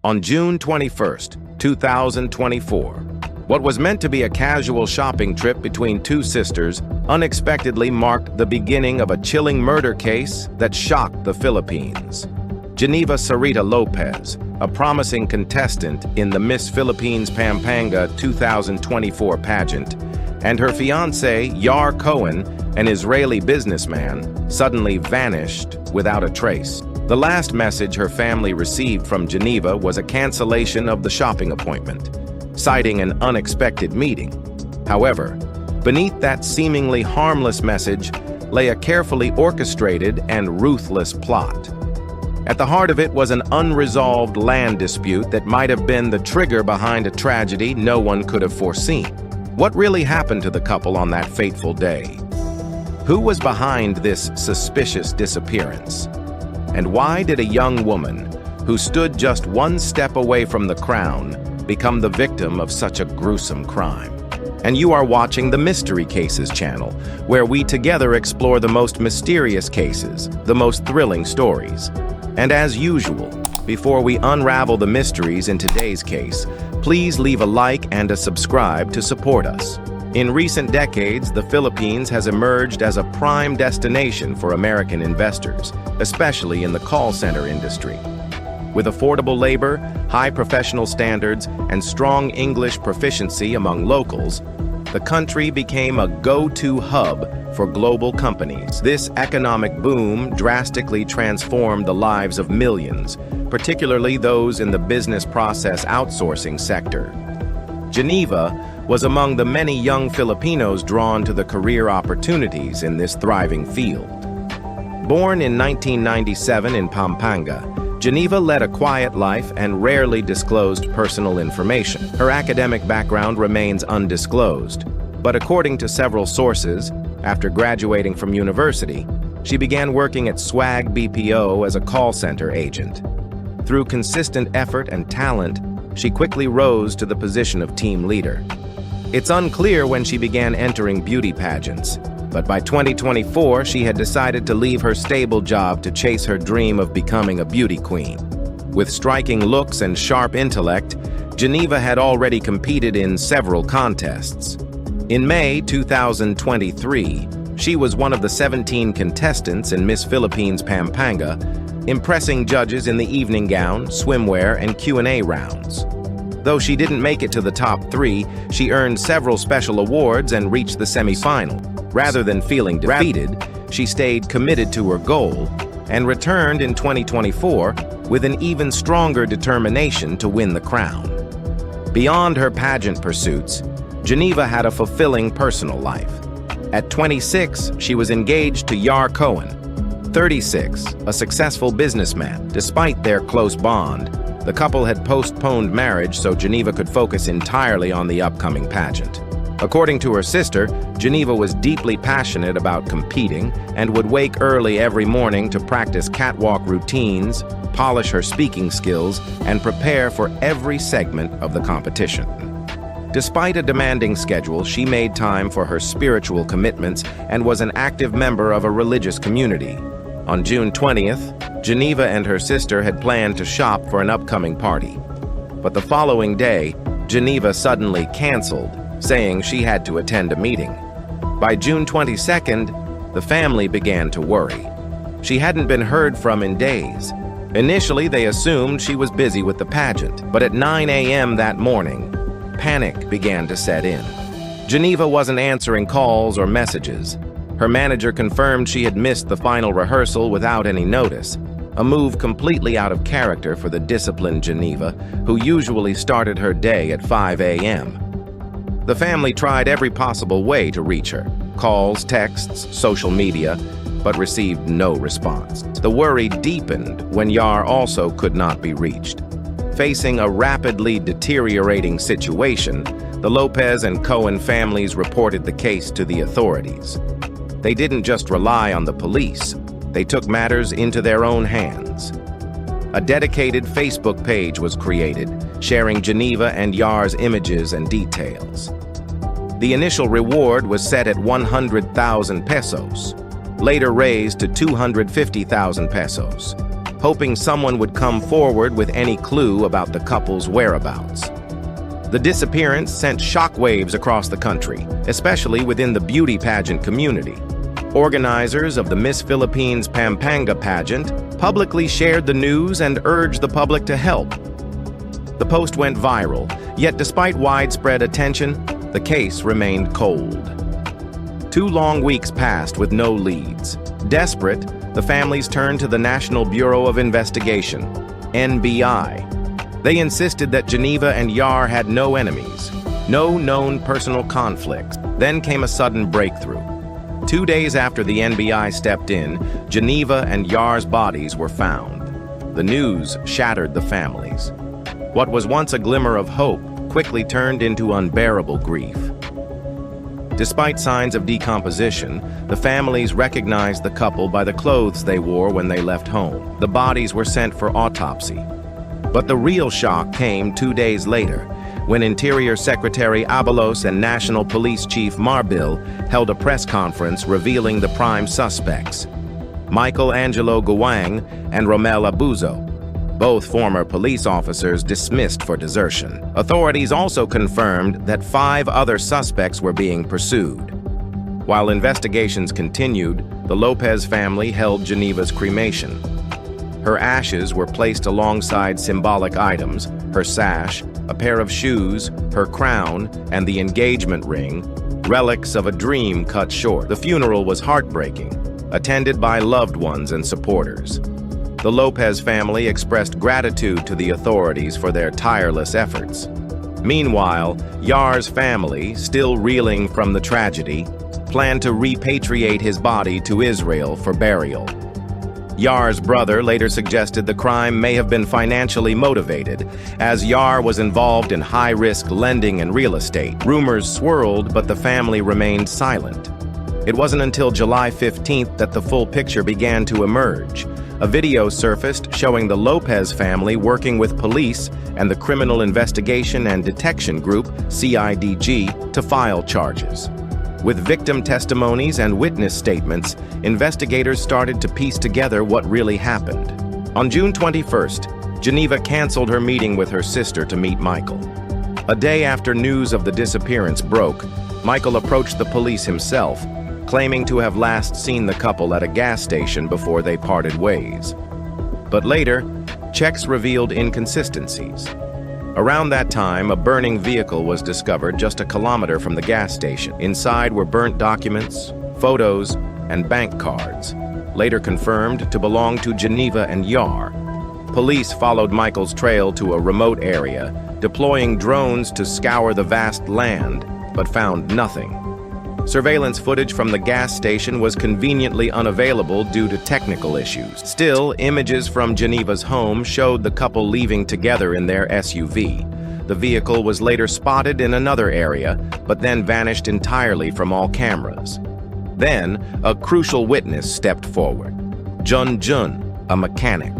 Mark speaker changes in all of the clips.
Speaker 1: On June 21st, 2024, what was meant to be a casual shopping trip between two sisters unexpectedly marked the beginning of a chilling murder case that shocked the Philippines. Geneva Sarita Lopez, a promising contestant in the Miss Philippines Pampanga 2024 pageant, and her fiancé, Yar Cohen, an Israeli businessman, suddenly vanished without a trace. The last message her family received from Geneva was a cancellation of the shopping appointment, citing an unexpected meeting. However, beneath that seemingly harmless message lay a carefully orchestrated and ruthless plot. At the heart of it was an unresolved land dispute that might have been the trigger behind a tragedy no one could have foreseen. What really happened to the couple on that fateful day? Who was behind this suspicious disappearance? And why did a young woman, who stood just one step away from the crown, become the victim of such a gruesome crime? And you are watching the Mystery Cases channel, where we together explore the most mysterious cases, the most thrilling stories. And as usual, before we unravel the mysteries in today's case, please leave a like and a subscribe to support us. In recent decades, the Philippines has emerged as a prime destination for American investors, especially in the call center industry. With affordable labor, high professional standards, and strong English proficiency among locals, the country became a go-to hub for global companies. This economic boom drastically transformed the lives of millions, particularly those in the business process outsourcing sector. Geneva was among the many young Filipinos drawn to the career opportunities in this thriving field. Born in 1997 in Pampanga, Geneva led a quiet life and rarely disclosed personal information. Her academic background remains undisclosed, but according to several sources, after graduating from university, she began working at Swag BPO as a call center agent. Through consistent effort and talent, she quickly rose to the position of team leader. It's unclear when she began entering beauty pageants, but by 2024, she had decided to leave her stable job to chase her dream of becoming a beauty queen. With striking looks and sharp intellect, Geneva had already competed in several contests. In May 2023, she was one of the 17 contestants in Miss Philippines Pampanga, impressing judges in the evening gown, swimwear, and Q&A rounds. Though she didn't make it to the top 3, she earned several special awards and reached the semi-final. Rather than feeling defeated, she stayed committed to her goal and returned in 2024 with an even stronger determination to win the crown. Beyond her pageant pursuits, Geneva had a fulfilling personal life. At 26, she was engaged to Yar Cohen, 36, a successful businessman. Despite their close bond, the couple had postponed marriage so Geneva could focus entirely on the upcoming pageant. According to her sister, Geneva was deeply passionate about competing and would wake early every morning to practice catwalk routines, polish her speaking skills, and prepare for every segment of the competition. Despite a demanding schedule, she made time for her spiritual commitments and was an active member of a religious community. On June 20th, Geneva and her sister had planned to shop for an upcoming party. But the following day, Geneva suddenly canceled, saying she had to attend a meeting. By June 22nd, the family began to worry. She hadn't been heard from in days. Initially, they assumed she was busy with the pageant, but at 9 a.m. that morning, panic began to set in. Geneva wasn't answering calls or messages. Her manager confirmed she had missed the final rehearsal without any notice, a move completely out of character for the disciplined Geneva, who usually started her day at 5 a.m. The family tried every possible way to reach her: calls, texts, social media, but received no response. The worry deepened when Yar also could not be reached. Facing a rapidly deteriorating situation, the Lopez and Cohen families reported the case to the authorities. They didn't just rely on the police, they took matters into their own hands. A dedicated Facebook page was created, sharing Geneva and Yar's images and details. The initial reward was set at 100,000 pesos, later raised to 250,000 pesos. hoping someone would come forward with any clue about the couple's whereabouts. The disappearance sent shockwaves across the country, especially within the beauty pageant community. Organizers of the Miss Philippines Pampanga pageant publicly shared the news and urged the public to help. The post went viral, yet despite widespread attention, the case remained cold. 2 long weeks passed with no leads. Desperate, the families turned to the National Bureau of Investigation, NBI. They insisted that Geneva and Yar had no enemies, no known personal conflicts. Then came a sudden breakthrough. 2 days after the NBI stepped in, Geneva and Yar's bodies were found. The news shattered the families. What was once a glimmer of hope quickly turned into unbearable grief. Despite signs of decomposition, the families recognized the couple by the clothes they wore when they left home. The bodies were sent for autopsy. But the real shock came 2 days later, when Interior Secretary Abalos and National Police Chief Marbil held a press conference revealing the prime suspects, Michael Angelo Guang and Romel Abuzo, both former police officers dismissed for desertion. Authorities also confirmed that 5 other suspects were being pursued. While investigations continued, the Lopez family held Geneva's cremation. Her ashes were placed alongside symbolic items, her sash, a pair of shoes, her crown, and the engagement ring, relics of a dream cut short. The funeral was heartbreaking, attended by loved ones and supporters. The Lopez family expressed gratitude to the authorities for their tireless efforts. Meanwhile, Yar's family, still reeling from the tragedy, planned to repatriate his body to Israel for burial. Yar's brother later suggested the crime may have been financially motivated, as Yar was involved in high-risk lending and real estate. Rumors swirled, but the family remained silent. It wasn't until July 15th that the full picture began to emerge. A video surfaced showing the Lopez family working with police and the Criminal Investigation and Detection Group, CIDG, to file charges. With victim testimonies and witness statements, investigators started to piece together what really happened. On June 21st, Geneva canceled her meeting with her sister to meet Michael. A day after news of the disappearance broke, Michael approached the police himself, claiming to have last seen the couple at a gas station before they parted ways. But later, checks revealed inconsistencies. Around that time, a burning vehicle was discovered just a kilometer from the gas station. Inside were burnt documents, photos, and bank cards, later confirmed to belong to Geneva and Yar. Police followed Michael's trail to a remote area, deploying drones to scour the vast land, but found nothing. Surveillance footage from the gas station was conveniently unavailable due to technical issues. Still, images from Geneva's home showed the couple leaving together in their SUV. The vehicle was later spotted in another area, but then vanished entirely from all cameras. Then, a crucial witness stepped forward. Jun, a mechanic.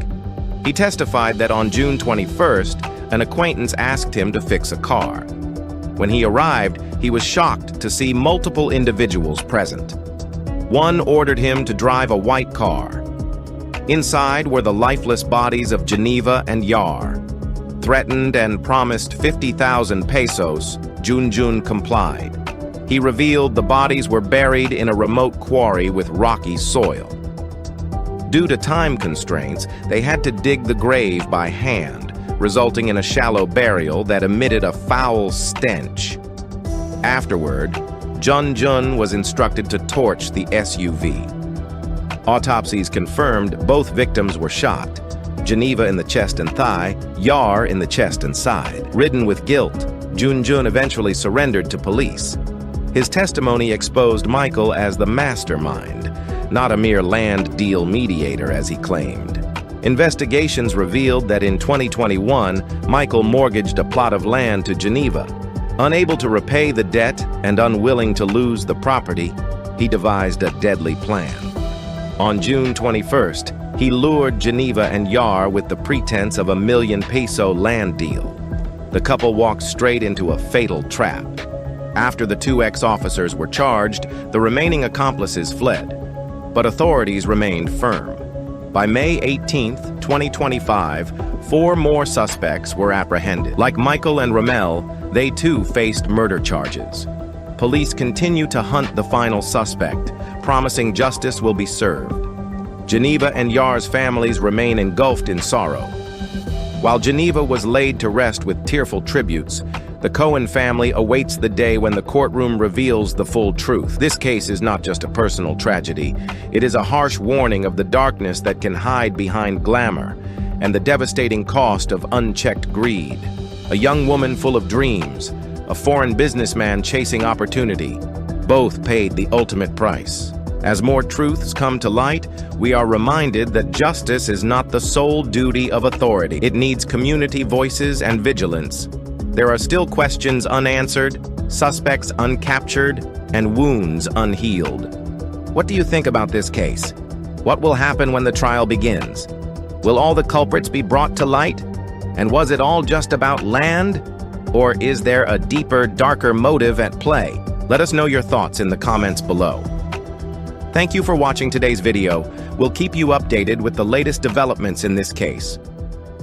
Speaker 1: He testified that on June 21st, an acquaintance asked him to fix a car. When he arrived, he was shocked to see multiple individuals present. One ordered him to drive a white car. Inside were the lifeless bodies of Geneva and Yar. Threatened and promised 50,000 pesos, Jun complied. He revealed the bodies were buried in a remote quarry with rocky soil. Due to time constraints, they had to dig the grave by hand, resulting in a shallow burial that emitted a foul stench. Afterward, Jun was instructed to torch the SUV. Autopsies confirmed both victims were shot, Geneva in the chest and thigh, Yar in the chest and side. Ridden with guilt, Jun eventually surrendered to police. His testimony exposed Michael as the mastermind, not a mere land deal mediator as he claimed. Investigations revealed that in 2021, Michael mortgaged a plot of land to Geneva. Unable to repay the debt and unwilling to lose the property, he devised a deadly plan. On June 21st, he lured Geneva and Yar with the pretense of a 1 million peso land deal. The couple walked straight into a fatal trap. After the 2 ex-officers were charged, the remaining accomplices fled, but authorities remained firm. By May 18, 2025, 4 more suspects were apprehended. Like Michael and Ramel, they too faced murder charges. Police continue to hunt the final suspect, promising justice will be served. Geneva and Yar's families remain engulfed in sorrow. While Geneva was laid to rest with tearful tributes, the Cohen family awaits the day when the courtroom reveals the full truth. This case is not just a personal tragedy. It is a harsh warning of the darkness that can hide behind glamour and the devastating cost of unchecked greed. A young woman full of dreams, a foreign businessman chasing opportunity, both paid the ultimate price. As more truths come to light, we are reminded that justice is not the sole duty of authority. It needs community voices and vigilance. There are still questions unanswered, suspects uncaptured, and wounds unhealed. What do you think about this case? What will happen when the trial begins? Will all the culprits be brought to light? And was it all just about land? Or is there a deeper, darker motive at play? Let us know your thoughts in the comments below. Thank you for watching today's video. We'll keep you updated with the latest developments in this case.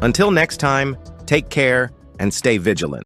Speaker 1: Until next time, take care and stay vigilant.